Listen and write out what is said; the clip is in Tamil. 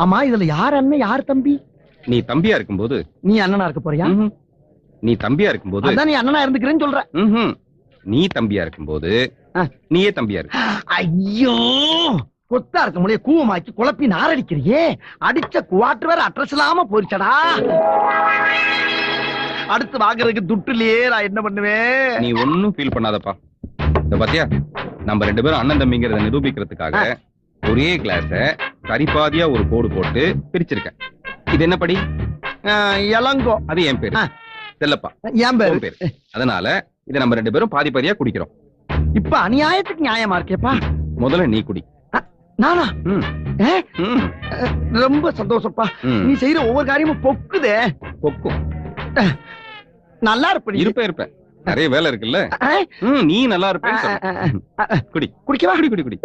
ஆமா, இதுல யார் அண்ணன் யார் தம்பி? நீ தம்பியா இருக்கும்போது நீ அண்ணனா இருக்க போறியா? நீ தம்பியா இருக்கும்போது அதான் நீ அண்ணனா இருந்துக்கிறேன்னு சொல்ற. நீ தம்பியா இருக்கும்போது நீயே தம்பியா இருக்கு. ஐயோ, கொத்தா இருக்க முடிய கூவமாக்கி குழப்பி நாரடிக்கிறியே. அடிச்ச குவாட்டர் வேற அட்ரஸ் இல்லாம போயிடுச்சடா. அடுத்து வாங்குறதுக்கு துட்டு இல்லையே, நான் என்ன பண்ணுவேன்? நீ ஒன்னும் ஃபீல் பண்ணாதப்பா. இந்த பாத்தியா, நம்ம 2 பேரும் அண்ணன் தம்பிங்கிறத நிரூபிக்கிறதுக்காக ஒரே கிளாஸ சரிபாதியா ஒரு கோடு போட்டு பிரிச்சிருக்கேன். இது என்ன படி? இளங்கோ. அது என் பேரு செல்லப்பா, என் பேரு. அதனால இதை நம்ம 2 பேரும் பாதி பாதியா குடிக்கிறோம். இப்ப அநியாயத்துக்கு நியாயமா இருக்கேப்பா. முதல்ல நீ குடி. நானா? ரொம்ப சந்தோஷப்பா. நீ செய்யற ஒவ்வொரு காரியமும் பொக்குதே. பொக்கும் நல்லா இருப்ப. நிறைய வேலை இருக்குல்ல. நீ நல்லா இருப்ப. குடி. குடிக்கவா? குடி குடி குடி.